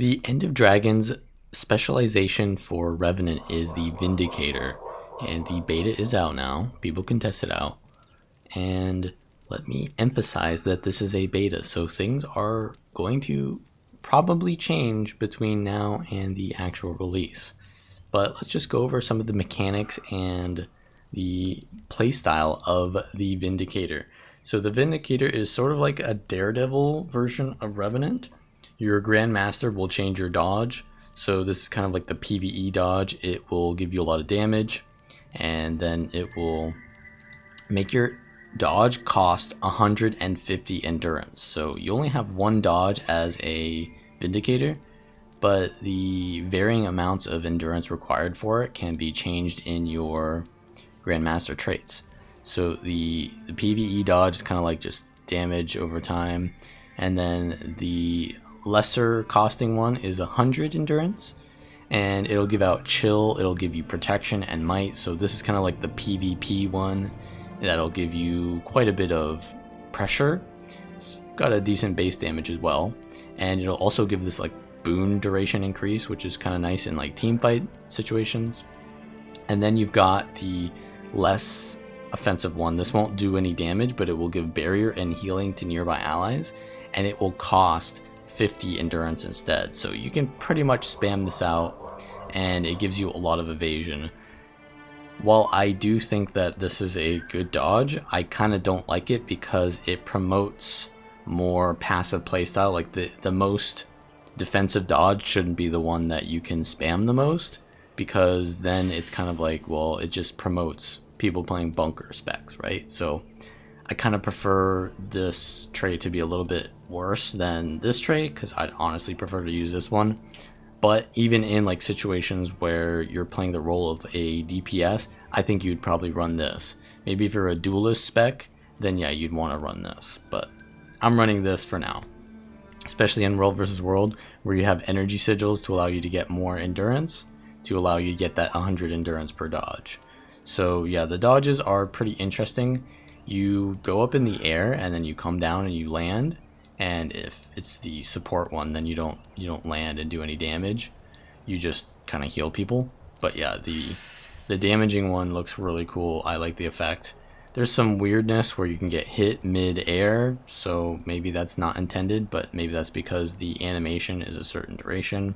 The End of Dragons specialization for Revenant is the Vindicator, and the beta is out now. People can test it out. And let me emphasize that this is a beta, so things are going to probably change between now and the actual release. But let's just go over some of the mechanics and the playstyle of the Vindicator. So the Vindicator is sort of like a Daredevil version of Revenant. Your Grandmaster will change your dodge. So this is kind of like the PvE dodge. It will give you a lot of damage, and then it will make your dodge cost 150 endurance. So you only have one dodge as a Vindicator, but the varying amounts of endurance required for it can be changed in your Grandmaster traits. So the PvE dodge is kind of like just damage over time, and then the lesser costing one is 100 endurance, and it'll give out chill, it'll give you protection and might. So this is kind of like the PvP one that'll give you quite a bit of pressure. It's got a decent base damage as well, and it'll also give this like boon duration increase, which is kind of nice in like team fight situations. And then you've got the less offensive one. This won't do any damage, but it will give barrier and healing to nearby allies, and it will cost 50 endurance instead. So you can pretty much spam this out, and it gives you a lot of evasion. While I do think that this is a good dodge, I kind of don't like it because it promotes more passive playstyle. Like the most defensive dodge shouldn't be the one that you can spam the most, because then it's kind of like, well, it just promotes people playing bunker specs, right? So I kind of prefer this trait to be a little bit worse than this trait, because I'd honestly prefer to use this one. But even in like situations where you're playing the role of a DPS, I think you'd probably run this. Maybe if you're a duelist spec, then yeah, you'd want to run this. But I'm running this for now, especially in World versus World, where you have energy sigils to allow you to get more endurance, to allow you to get that 100 endurance per dodge. So yeah, the dodges are pretty interesting. You go up in the air and then you come down and you land, and if it's the support one, then you don't land and do any damage. You just kind of heal people. But yeah, the damaging one looks really cool. I like the effect. There's some weirdness where you can get hit mid-air, so maybe that's not intended, but maybe that's because the animation is a certain duration.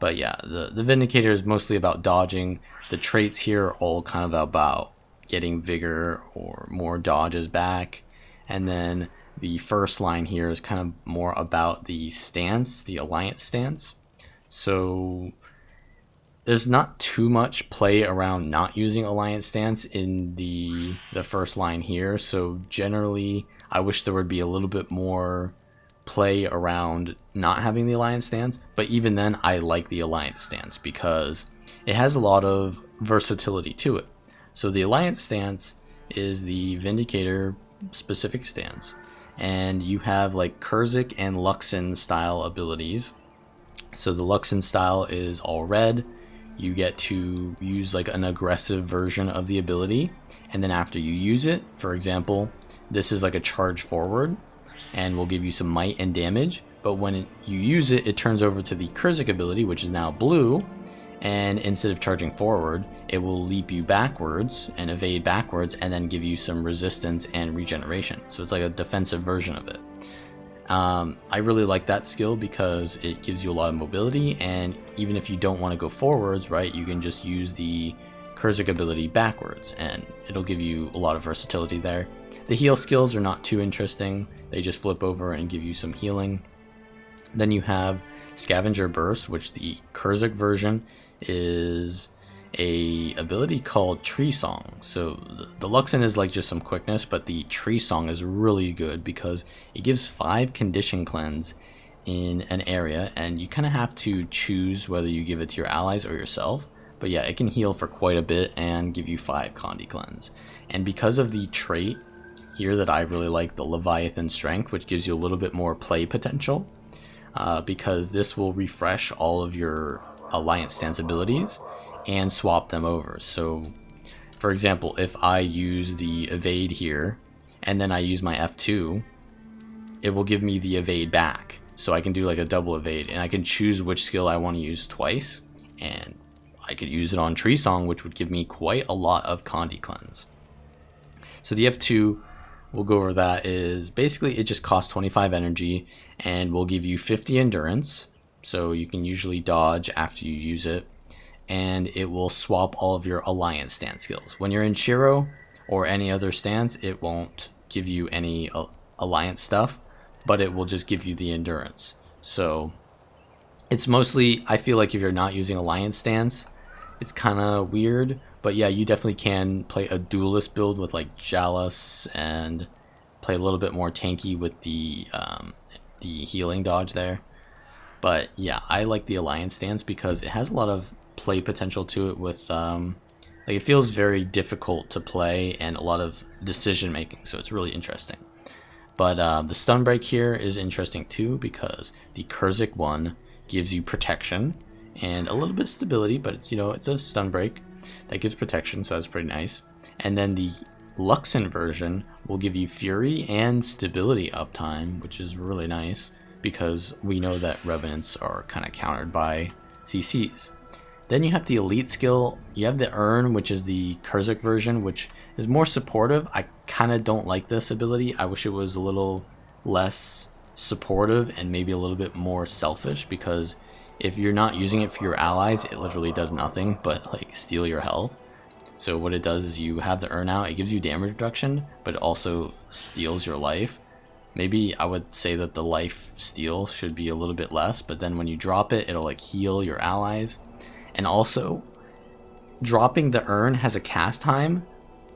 But yeah, the Vindicator is mostly about dodging. The traits here are all kind of about getting vigor or more dodges back. And then the first line here is kind of more about the stance, the alliance stance. So there's not too much play around not using alliance stance in the first line here. So generally, I wish there would be a little bit more play around not having the alliance stance. But even then, I like the alliance stance because it has a lot of versatility to it. So the alliance stance is the Vindicator specific stance, and you have like Kurzik and Luxon style abilities. So the Luxon style is all red. You get to use like an aggressive version of the ability, and then after you use it, for example, this is like a charge forward and will give you some might and damage. But when you use it, it turns over to the Kurzik ability, which is now blue, and instead of charging forward, it will leap you backwards and evade backwards, and then give you some resistance and regeneration. So it's like a defensive version of it. I really like that skill because it gives you a lot of mobility, and even if you don't want to go forwards, right, you can just use the Kurzik ability backwards, and it'll give you a lot of versatility there. The heal skills are not too interesting. They just flip over and give you some healing. Then you have Scavenger Burst, which the Kurzik version is a ability called Tree Song. So the Luxon is like just some quickness, but the Tree Song is really good because it gives 5 condition cleanse in an area, and you kind of have to choose whether you give it to your allies or yourself. But yeah, it can heal for quite a bit and give you 5 Condi cleanse. And because of the trait here that I really like, the Leviathan Strength, which gives you a little bit more play potential, because this will refresh all of your alliance stance abilities and swap them over. So for example, if I use the evade here and then I use my F2, it will give me the evade back. So I can do like a double evade, and I can choose which skill I want to use twice, and I could use it on Tree Song, which would give me quite a lot of Condi Cleanse. So the F2, we'll go over that, is basically it just costs 25 energy and will give you 50 endurance. So you can usually dodge after you use it, and it will swap all of your alliance stance skills. When you're in Shiro or any other stance, it won't give you any alliance stuff, but it will just give you the endurance. So it's mostly, I feel like if you're not using alliance stance, it's kind of weird. But yeah, you definitely can play a duelist build with like Jalus and play a little bit more tanky with the healing dodge there. But yeah, I like the alliance stance because it has a lot of play potential to it with like it feels very difficult to play and a lot of decision making, so it's really interesting. But the stun break here is interesting too because the Kurzik one gives you protection and a little bit of stability, but it's, you know, it's a stun break that gives protection, so that's pretty nice. And then the Luxon version will give you fury and stability uptime, which is really nice because we know that Revenants are kind of countered by CCs. Then you have the elite skill. You have the Urn, which is the Kurzik version, which is more supportive. I kind of don't like this ability. I wish it was a little less supportive and maybe a little bit more selfish, because if you're not using it for your allies, it literally does nothing but like steal your health. So what it does is you have the Urn out, it gives you damage reduction, but it also steals your life. Maybe I would say that the life steal should be a little bit less, but then when you drop it, it'll like heal your allies. And also, dropping the Urn has a cast time,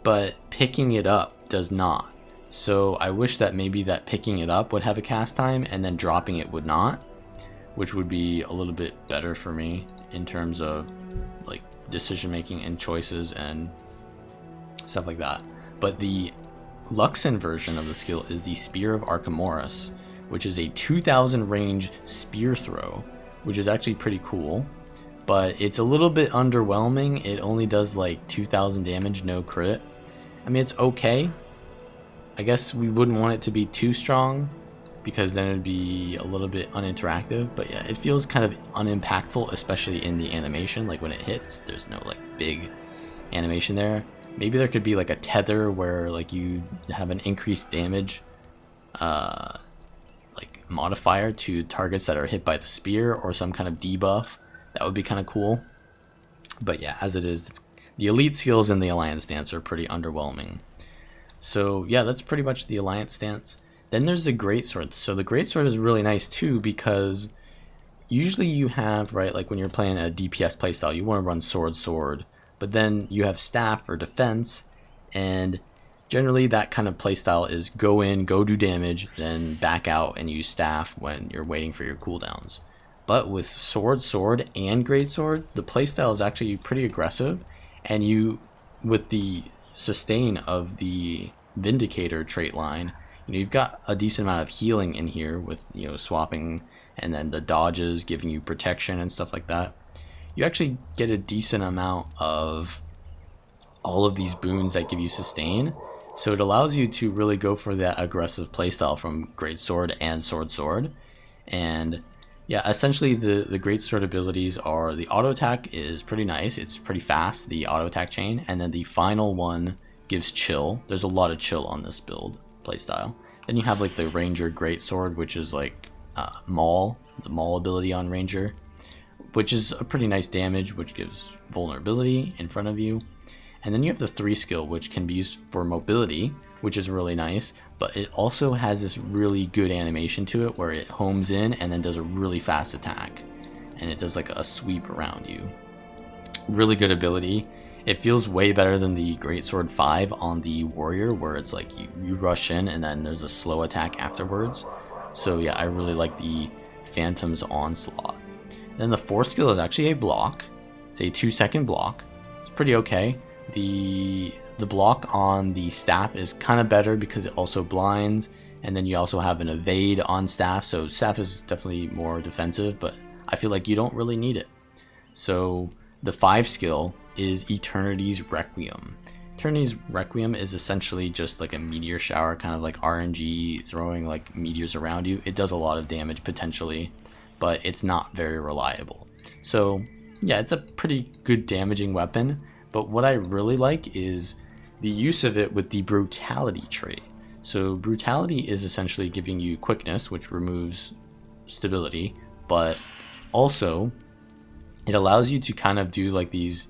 but picking it up does not. So I wish that maybe that picking it up would have a cast time and then dropping it would not, which would be a little bit better for me in terms of like decision making and choices and stuff like that. But the Luxon version of the skill is the Spear of Archimedes, which is a 2000 range spear throw, which is actually pretty cool, but it's a little bit underwhelming. It only does like 2000 damage, no crit. I mean, it's okay. I guess we wouldn't want it to be too strong because then it'd be a little bit uninteractive, but yeah, it feels kind of unimpactful, especially in the animation. Like when it hits, there's no like big animation there. Maybe there could be like a tether where like you have an increased damage like modifier to targets that are hit by the spear, or some kind of debuff. That would be kind of cool. But yeah, as it is, the elite skills in the alliance stance are pretty underwhelming. So yeah, that's pretty much the alliance stance. Then there's the greatsword. So the greatsword is really nice too, because usually you have, right, like when you're playing a DPS playstyle, you want to run sword, but then you have staff for defense, and generally that kind of playstyle is go in, go do damage, then back out and use staff when you're waiting for your cooldowns. But with sword, and greatsword, the playstyle is actually pretty aggressive, and you, with the sustain of the Vindicator trait line, you know, you've got a decent amount of healing in here with, you know, swapping, and then the dodges giving you protection and stuff like that. You actually get a decent amount of all of these boons that give you sustain, so it allows you to really go for that aggressive playstyle from greatsword and sword. And yeah, essentially the greatsword abilities are, the auto attack is pretty nice, it's pretty fast, the auto attack chain, and then the final one gives chill. There's a lot of chill on this build playstyle. Then you have like the Ranger greatsword, which is like the maul ability on Ranger, which is a pretty nice damage, which gives vulnerability in front of you. And then you have the 3 skill, which can be used for mobility, which is really nice, but it also has this really good animation to it where it homes in and then does a really fast attack, and it does like a sweep around you. Really good ability. It feels way better than the Greatsword 5 on the Warrior, where it's like you rush in and then there's a slow attack afterwards. So yeah, I really like the Phantom's Onslaught. Then the 4th skill is actually a block. It's a 2-second block. It's pretty okay. The block on the staff is kind of better because it also blinds, and then you also have an evade on staff, so staff is definitely more defensive, but I feel like you don't really need it. So the 5 skill is Eternity's Requiem, Eternity's Requiem is essentially just like a meteor shower, kind of like RNG, throwing like meteors around you. It does a lot of damage potentially, but it's not very reliable. So yeah, it's a pretty good damaging weapon, but what I really like is the use of it with the brutality trait. So brutality is essentially giving you quickness, which removes stability, but also it allows you to kind of do like these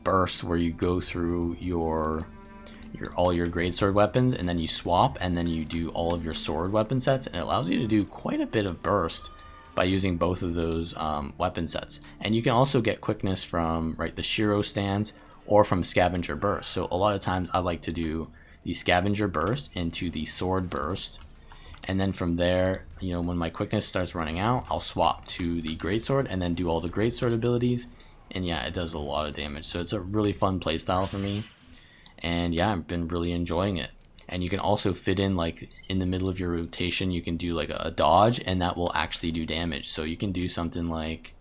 bursts where you go through your all your greatsword weapons, and then you swap, and then you do all of your sword weapon sets, and it allows you to do quite a bit of burst by using both of those weapon sets. And you can also get quickness from the Shiro stance or from scavenger burst. So a lot of times I like to do the scavenger burst into the sword burst, and then from there, when my quickness starts running out, I'll swap to the greatsword and then do all the greatsword abilities. And yeah, it does a lot of damage. So it's a really fun playstyle for me. And yeah, I've been really enjoying it. And you can also fit in like in the middle of your rotation, you can do like a dodge, and that will actually do damage. So you can do something like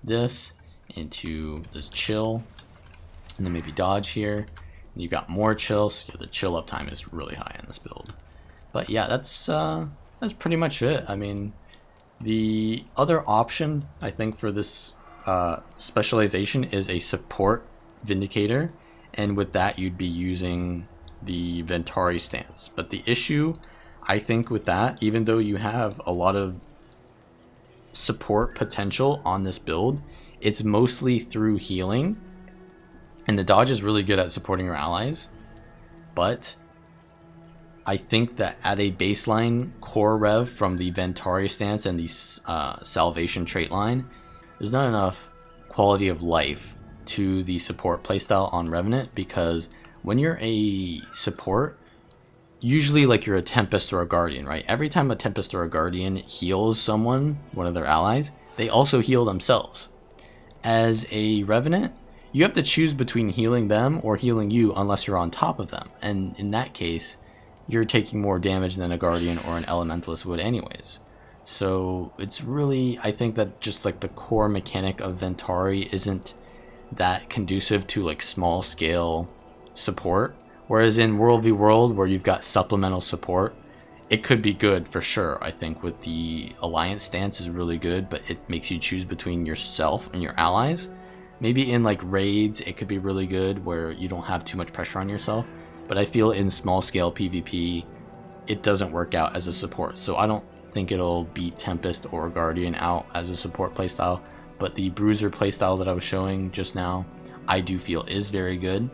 this into this chill, and then maybe dodge here. And you've got more chill, so the chill uptime is really high in this build. But yeah, that's pretty much it. I mean, the other option I think for this specialization is a support Vindicator, and with that you'd be using the Ventari stance. But the issue I think with that, even though you have a lot of support potential on this build, it's mostly through healing, and the dodge is really good at supporting your allies. But I think that at a baseline core rev from the Ventari stance and the salvation trait line, there's not enough quality of life to the support playstyle on Revenant, because when you're a support, usually like you're a Tempest or a Guardian, right? Every time a Tempest or a Guardian heals someone, one of their allies, they also heal themselves. As a Revenant, you have to choose between healing them or healing you unless you're on top of them. And in that case, you're taking more damage than a Guardian or an Elementalist would anyways. So it's really, I think that just like the core mechanic of Ventari isn't that conducive to like small scale support. Whereas in World v World, where you've got supplemental support, it could be good for sure. I think with the Alliance stance is really good, but it makes you choose between yourself and your allies. Maybe in like raids, it could be really good where you don't have too much pressure on yourself. But I feel in small scale PvP, it doesn't work out as a support. So I don't think it'll beat Tempest or Guardian out as a support playstyle. But the Bruiser playstyle that I was showing just now, I do feel is very good.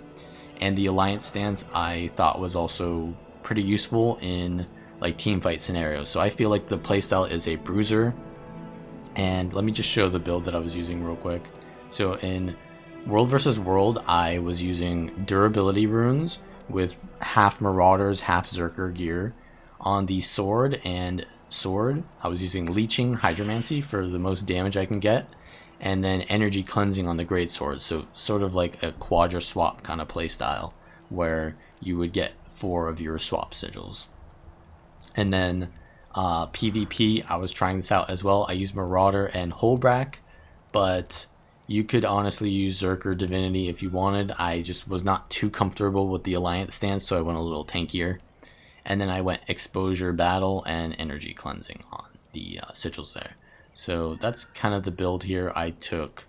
And the Alliance stance I thought was also pretty useful in like team fight scenarios. So I feel like the playstyle is a Bruiser. And let me just show the build that I was using real quick. So in World versus World, I was using durability runes with half Marauders, half Zerker gear. On the sword and sword, I was using Leeching Hydromancy for the most damage I can get, and then Energy Cleansing on the great sword. So sort of like a quadra swap kind of play style where you would get 4 of your swap sigils. And then PvP, I was trying this out as well. I used Marauder and Holbrack, but you could honestly use Zerker Divinity if you wanted. I just was not too comfortable with the Alliance stance, so I went a little tankier. And then I went Exposure Battle and Energy Cleansing on the sigils there. So that's kind of the build here. I took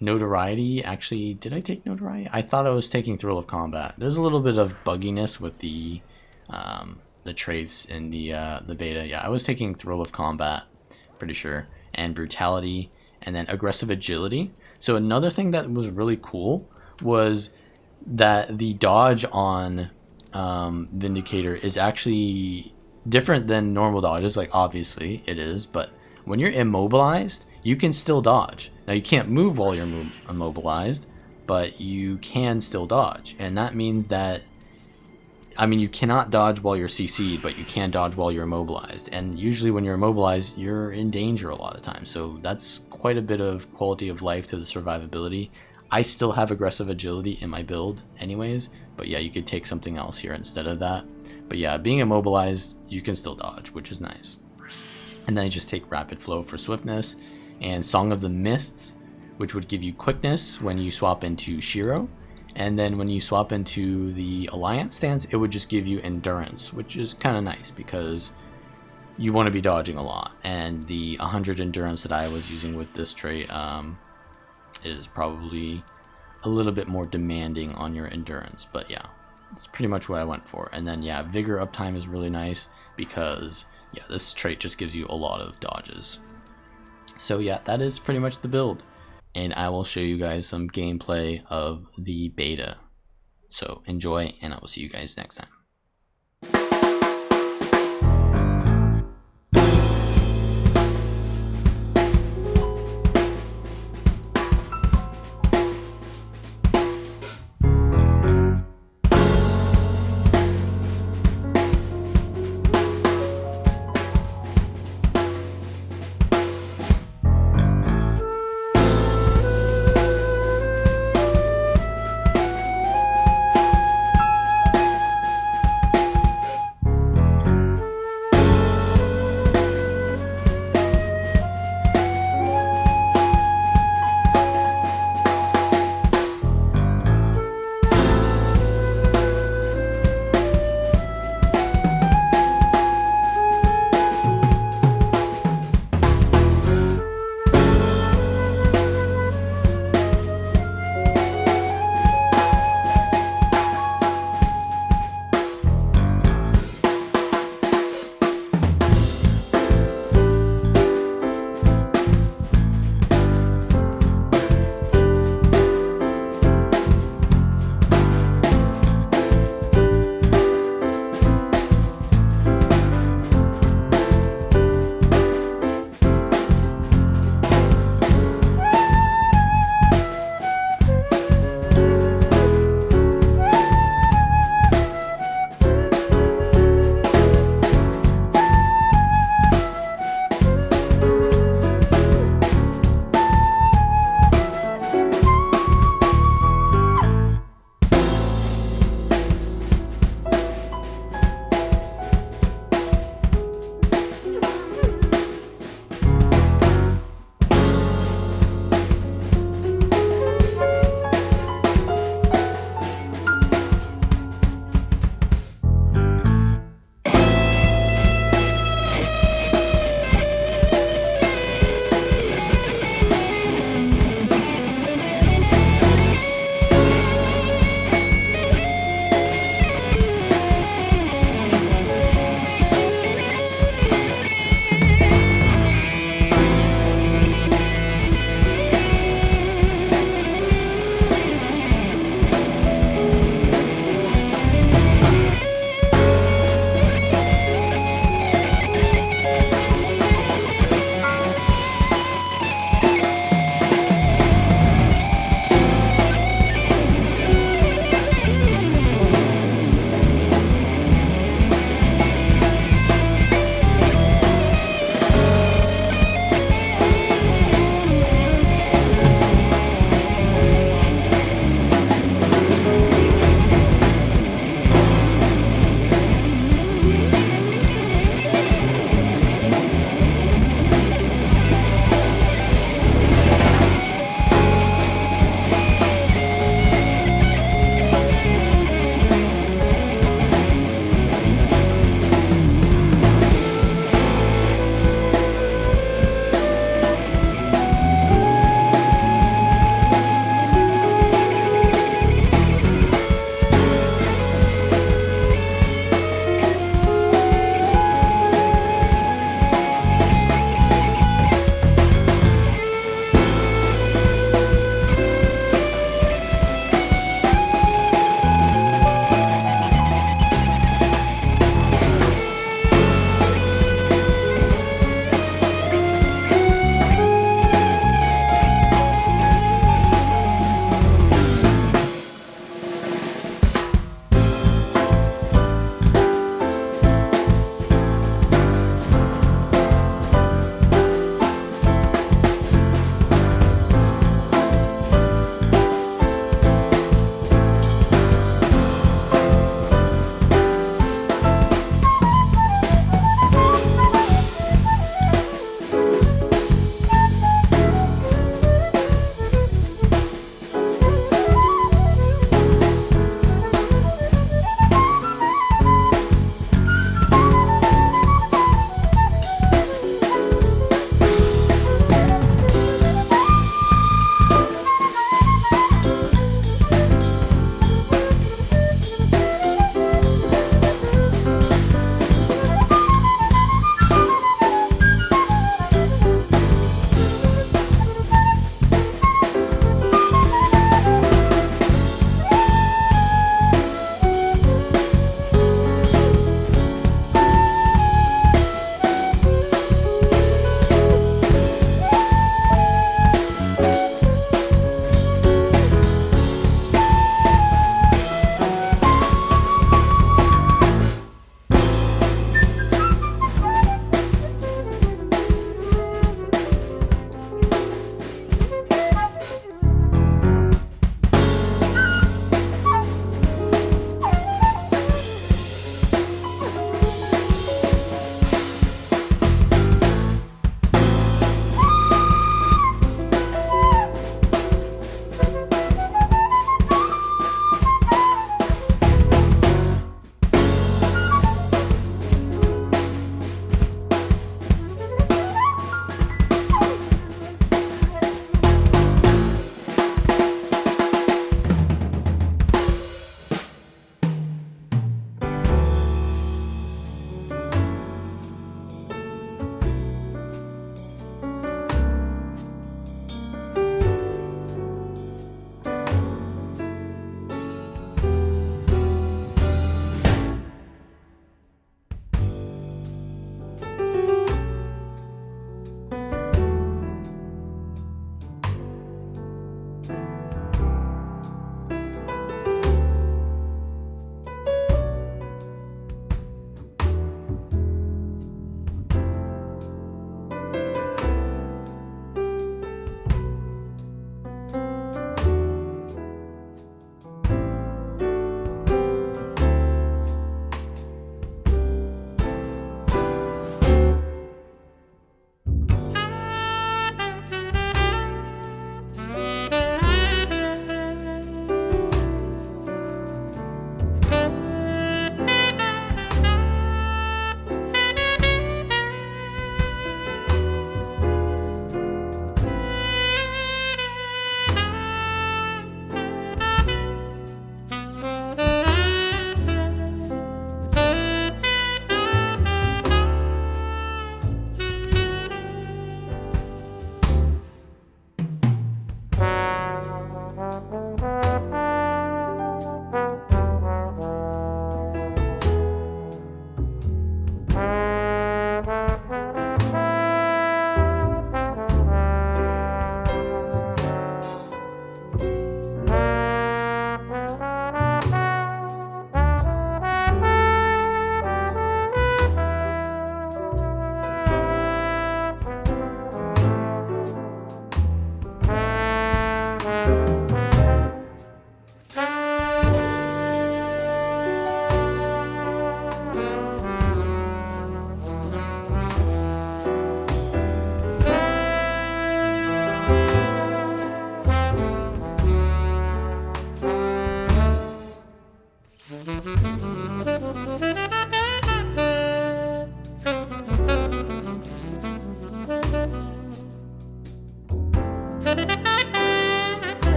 Notoriety. Actually, did I take Notoriety? I thought I was taking Thrill of Combat. There's a little bit of bugginess with the traits in the beta. Yeah, I was taking Thrill of Combat, pretty sure, and Brutality, and then Aggressive Agility. So another thing that was really cool was that the dodge on Vindicator is actually different than normal dodges. Like obviously it is, but when you're immobilized, you can still dodge. Now you can't move while you're immobilized, but you can still dodge, and that means that, I mean, you cannot dodge while you're CC'd, but you can dodge while you're immobilized. And usually when you're immobilized, you're in danger a lot of times. So that's quite a bit of quality of life to the survivability. I still have Aggressive Agility in my build anyways, but yeah, you could take something else here instead of that. But yeah, being immobilized, you can still dodge, which is nice. And then I just take Rapid Flow for swiftness, and Song of the Mists, which would give you quickness when you swap into Shiro. And then when you swap into the Alliance stance, it would just give you endurance, which is kind of nice because you want to be dodging a lot. And the 100 endurance that I was using with this trait is probably a little bit more demanding on your endurance. But yeah, that's pretty much what I went for. And then yeah, vigor uptime is really nice because yeah, this trait just gives you a lot of dodges. So yeah, that is pretty much the build. And I will show you guys some gameplay of the beta. So enjoy, and I will see you guys next time.